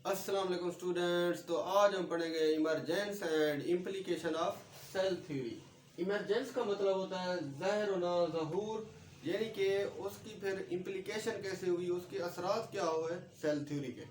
अस्सलाम वालेकुम स्टूडेंट्स। तो आज हम पढ़ेंगे emergence and implication of cell theory. Emergence का मतलब होता है ज़ाहिर होना, ज़हूर, यानी कि उसकी फिर इम्प्लीकेशन कैसे हुई, उसके असरात क्या हुए सेल थ्योरी के।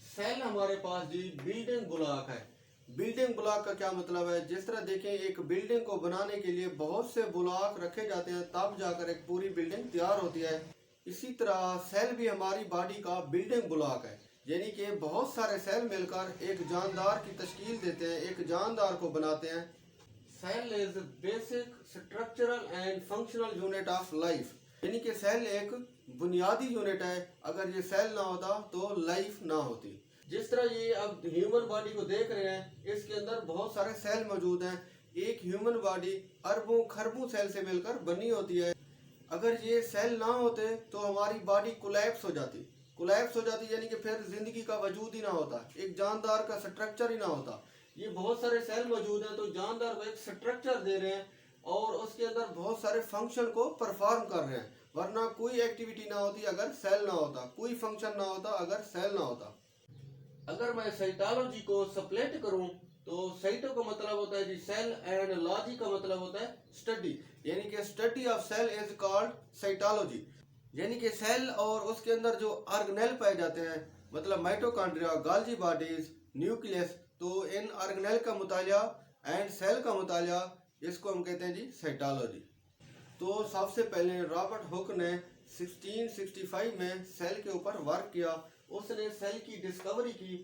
सेल हमारे पास जी बिल्डिंग ब्लॉक है। बिल्डिंग ब्लॉक का क्या मतलब है? जिस तरह देखें, एक बिल्डिंग को बनाने के लिए बहुत से ब्लॉक रखे जाते हैं, तब जाकर एक पूरी बिल्डिंग तैयार होती है। इसी तरह सेल भी हमारी बॉडी का बिल्डिंग ब्लॉक है, यानी कि बहुत सारे सेल मिलकर एक जानदार की तश्कील देते हैं, एक जानदार को बनाते हैं। Cell is basic structural and functional unit of life, यानी कि सेल एक बुनियादी यूनिट है। अगर ये सेल ना होता तो लाइफ ना होती। जिस तरह ये अब ह्यूमन बॉडी को देख रहे हैं, इसके अंदर बहुत सारे सेल मौजूद हैं। एक ह्यूमन बॉडी अरबों खरबों सेल से मिलकर बनी होती है। अगर ये सेल ना होते तो हमारी बॉडी कोलैप्स हो जाती। यानी कि फिर जिंदगी का वजूद ही ना होता, एक जानदार का स्ट्रक्चर ही ना होता। ये बहुत सारे सेल मौजूद हैं तो जानदार को एक स्ट्रक्चर दे रहे हैं और उसके अंदर बहुत सारे फंक्शन को परफॉर्म कर रहे हैं। वरना कोई एक्टिविटी ना होती अगर सेल ना होता, कोई फंक्शन ना होता अगर सेल ना होता। अगर मैं साइटोलॉजी को स्प्लिट करूं तो साइटो का मतलब होता है जी सेल एंड लॉजी का मतलब होता है स्टडी, यानी कि study of cell is called cytology. यानी कि सेल और उसके अंदर जो ऑर्गेनेल पाए जाते हैं, मतलब माइटोकॉन्ड्रिया, गोल्जी बॉडीज, न्यूक्लियस, तो इन ऑर्गेनेल का मुतालिया एंड सेल का मुतालिया, इसको हम कहते हैं जी साइटोलॉजी। तो सबसे पहले रॉबर्ट हुक ने 1665 में सेल के ऊपर वर्क किया। उसने सेल की डिस्कवरी की।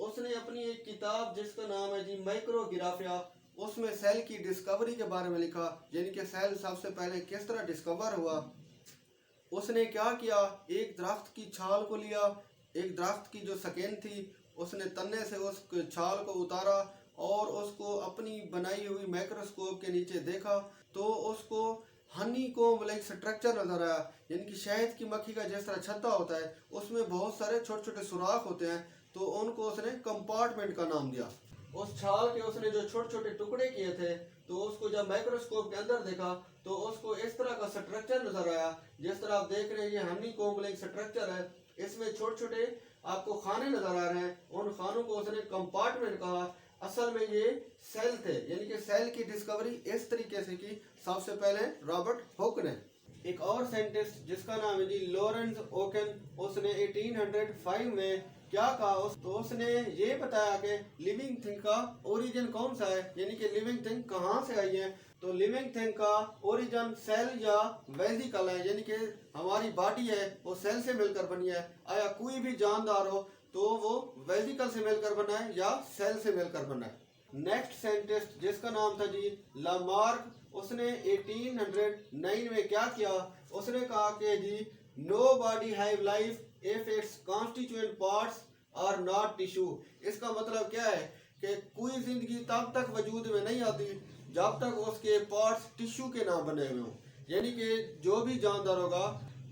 उसने अपनी एक किताब जिसका नाम है जी माइक्रोग्राफिया, उसमें सेल की डिस्कवरी के बारे में लिखा, यानी कि सेल सबसे पहले किस तरह डिस्कवर हुआ। उसने क्या किया, एक दरख्त की छाल को लिया, एक दरख्त की जो स्किन थी, उसने तन्ने से उस छाल को उतारा और उसको अपनी बनाई हुई माइक्रोस्कोप के नीचे देखा तो उसको हनी को लाइक स्ट्रक्चर नजर आया, यानी कि शहद की मक्खी का जिस तरह छत्ता होता है उसमें बहुत सारे छोटे छोटे सुराख होते हैं, तो उनको उसने कंपार्टमेंट का नाम दिया। उस छाल के उसने जो छोटे छोटे टुकड़े किए थे, तो उसको जब माइक्रोस्कोप के अंदर देखा तो उसको इस तरह का स्ट्रक्चर नजर आया। जिस तरह आप देख रहे हैं ये हनी कॉम्प्लेक्स स्ट्रक्चर है, इसमें छोटे छोटे आपको खाने नजर आ रहे हैं, उन खानों को उसने कंपार्टमेंट कहा। असल में ये सेल थे, यानी कि सेल की डिस्कवरी इस तरीके से की सबसे पहले रॉबर्ट हुक ने। एक और साइंटिस्ट जिसका नाम है जी लॉरेंस ओकेन, उसने 1805 में क्या कहा, तो उसने ये बताया कि लिविंग थिंग का ओरिजिन कौन सा है, यानी कि लिविंग थिंग कहाँ से आई है। तो लिविंग थिंग का ओरिजिन सेल या वेसिकल है, यानी कि हमारी बॉडी है वो सेल से मिलकर बनी है। आया कोई भी जानदार हो तो वो वेसिकल से मिलकर बना है या सेल से मिलकर बना है। नेक्स्ट साइंटिस्ट जिसका नाम था जी लामार्क, उसने 1809 में क्या किया, उसने कहा कि जी nobody have life if its constituent parts are not tissue. इसका मतलब क्या है कि कोई जिंदगी तब तक वजूद में नहीं आती जब तक उसके पार्ट्स टिश्यू के ना बने हुए हों, यानी कि जो भी जानदार होगा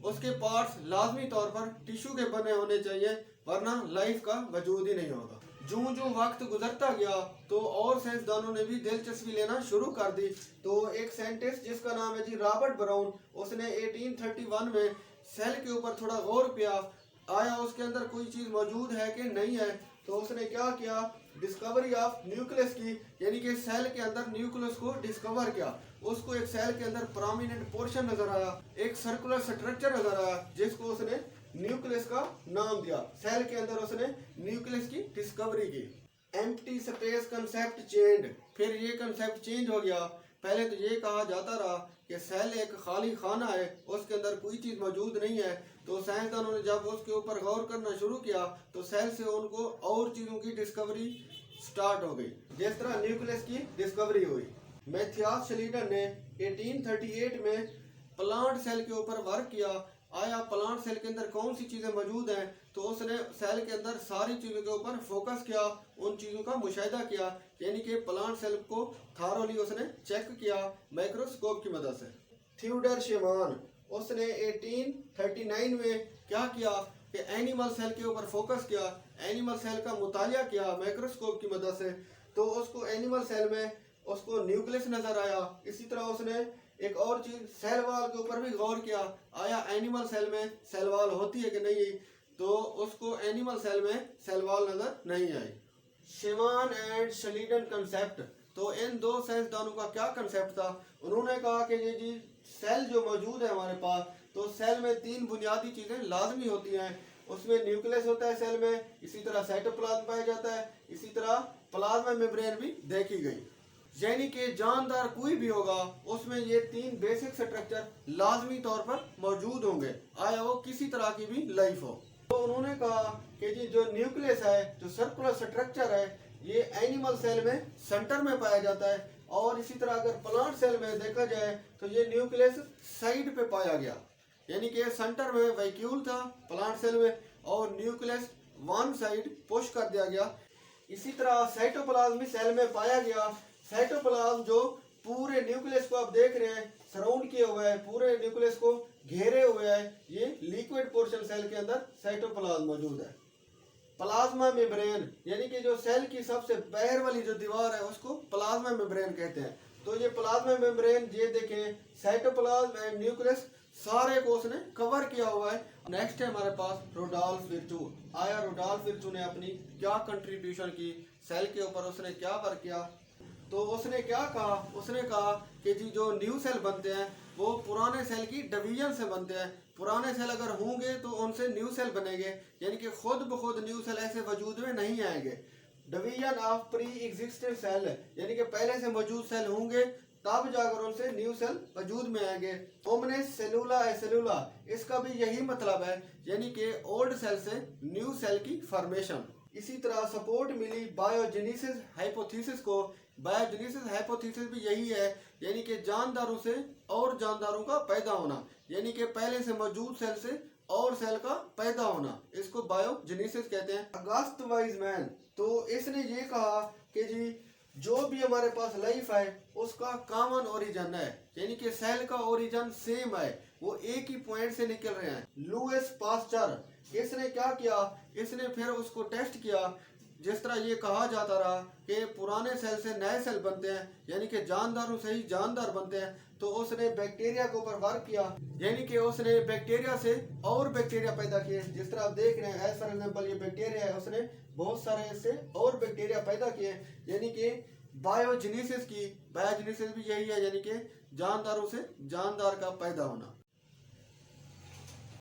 उसके पार्ट्स लाजमी तौर पर टिश्यू के बने होने चाहिए, वरना लाइफ का वजूद ही नहीं होगा। जूं जूं वक्त गुजरता गया तो और साइंसदानों ने भी दिलचस्पी लेना शुरू कर दी। तो एक साइंटिस्ट जिसका नाम है जी रॉबर्ट ब्राउन, उसने 1831 में सेल के ऊपर थोड़ा गौर किया, आया उसके अंदर कोई चीज मौजूद है कि नहीं है। तो उसने क्या किया, डिस्कवरी ऑफ न्यूक्लियस की, यानी कि सेल के अंदर न्यूक्लियस को डिस्कवर किया। उसको एक सेल के अंदर प्रोमिनेंट पोर्शन नजर आया, एक सर्कुलर स्ट्रक्चर नजर आया, जिसको उसने न्यूक्लियस का नाम दिया। सेल के अंदर उसने न्यूक्लियस की डिस्कवरी की। एम्प्टी स्पेस कंसेप्ट चेंज, फिर ये कंसेप्ट चेंज हो गया। पहले तो ये कहा जाता रहा कि सेल एक खाली खाना है, उसके अंदर कोई चीज मौजूद नहीं है। तो साइंसदानों ने जब उसके ऊपर गौर करना शुरू किया तो सेल से उनको और चीजों की डिस्कवरी स्टार्ट हो गई, जिस तरह न्यूक्लियस की डिस्कवरी हुई। मैथियास श्लीटर ने 1838 में प्लांट सेल के ऊपर वर्क किया। आया प्लांट सेल के अंदर कौन सी चीजें मौजूद हैं, तो उसने सेल के अंदर सारी चीजों के ऊपर फोकस किया, उन चीजों का मुशाहिदा किया, यानी कि प्लांट सेल को थारोली उसने चेक किया माइक्रोस्कोप की मदद से। थियोडर शेमान, उसने 1839 में क्या किया कि एनिमल सेल के ऊपर फोकस किया, एनिमल सेल का मुतालिया किया माइक्रोस्कोप की मदद से। तो उसको एनिमल सेल में उसको न्यूक्लियस नजर आया। इसी तरह उसने एक और चीज सेल वाल के ऊपर भी गौर किया, आया एनिमल सेल में सेल वाल होती है कि नहीं। तो उसको एनिमल सेल में सेल वॉल नजर नहीं आई। शेवान एंड शलीडन कंसेप्ट, तो इन दो साइंसदानों का क्या कंसेप्ट था? उन्होंने कहा कि ये जी सेल जो मौजूद है हमारे पास, तो सेल में तीन बुनियादी चीजें लाजमी होती हैं। उसमें न्यूक्लियस होता है सेल में, इसी तरह साइटोप्लाज्म पाया जाता है, इसी तरह प्लाज्मा मेम्ब्रेन भी देखी गई। यानी कि जानदार कोई भी होगा उसमें ये तीन बेसिक स्ट्रक्चर लाजमी तौर पर मौजूद होंगे, आया वो किसी तरह की भी लाइफ हो। तो उन्होंने कहा कि जी जो न्यूक्लियस है, जो सर्कुलर स्ट्रक्चर है, ये एनिमल सेल में सेंटर में पाया जाता है, और इसी तरह अगर प्लांट सेल में देखा जाए तो ये न्यूक्लियस साइड पे पाया गया। यानी कि सेंटर में वैक्यूल था प्लांट सेल में, और न्यूक्लियस वन साइड पुश कर दिया गया। इसी तरह साइटोप्लाज्म सेल में पाया गया। साइटोप्लाज्म जो पूरे न्यूक्लियस को आप देख रहे हैं सराउंड किए हुए है, पूरे न्यूक्लियस को घेरे हुए है, ये लिक्विड पोर्शन सेल के अंदर साइटोप्लाज्म मौजूद है। प्लाज्मा मेम्ब्रेन, यानी कि जो सेल की सबसे बाहर वाली जो दीवार है उसको प्लाज्मा मेम्ब्रेन कहते हैं। तो ये प्लाज्मा मेम्ब्रेन, ये देखें साइटोप्लाज्म एंड न्यूक्लियस सारे को उसने कवर किया हुआ है। नेक्स्ट है हमारे पास रुडोल्फ विर्चू। आया रुडोल्फ विर्चू ने अपनी क्या कंट्रीब्यूशन की सेल के ऊपर, उसने क्या वर्क किया? तो उसने क्या कहा? उसने कहा कि जी जो न्यू सेल बनते हैं वो पुराने सेल की डिवीजन से बनते हैं। पुराने सेल अगर होंगे तो उनसे न्यू सेल बनेंगे, यानी कि खुद ब खुद न्यू सेल ऐसे वजूद में नहीं आएंगे। Division of pre existent cell, यानी कि पहले से मौजूद सेल होंगे तब जाकर उनसे न्यू सेल वजूद में आएंगे। ओमनेस सेलुला है सेलुला, इसका भी यही मतलब है, यानी कि ओल्ड सेल से न्यू सेल की फॉर्मेशन। इसी तरह सपोर्ट मिली बायोजेनेसिस हाइपोथेसिस को। बायोजेनेसिस हाइपोथेसिस भी यही है, यानी कि जानदारों से और जानदारों का पैदा होना, यानी कि पहले से मौजूद सेल से और सेल का पैदा होना, इसको बायोजेनेसिस कहते हैं। अगस्त वाइजमैन, तो इसने ये कहा कि जी जो भी हमारे पास लाइफ है उसका कॉमन ओरिजिन है, यानी कि सेल का ओरिजिन सेम है, वो एक ही पॉइंट से निकल रहे हैं। लुईस पास्चर, इसने क्या किया? इसने फिर उसको टेस्ट किया। जिस तरह ये कहा जाता रहा कि पुराने सेल से नए सेल बनते हैं, यानी कि जानदारों से ही जानदार बनते हैं, तो उसने बैक्टीरिया के ऊपर वर्क किया, यानी कि उसने बैक्टीरिया से और बैक्टीरिया पैदा किए। जिस तरह आप देख रहे हैं, एज फॉर एग्जांपल ये बैक्टीरिया है, उसने बहुत सारे इससे और बैक्टीरिया पैदा किए, यानी कि बायोजेनेसिस की। बायोजेनेसिस भी यही है, यानी कि जानदारों से जानदार का पैदा होना।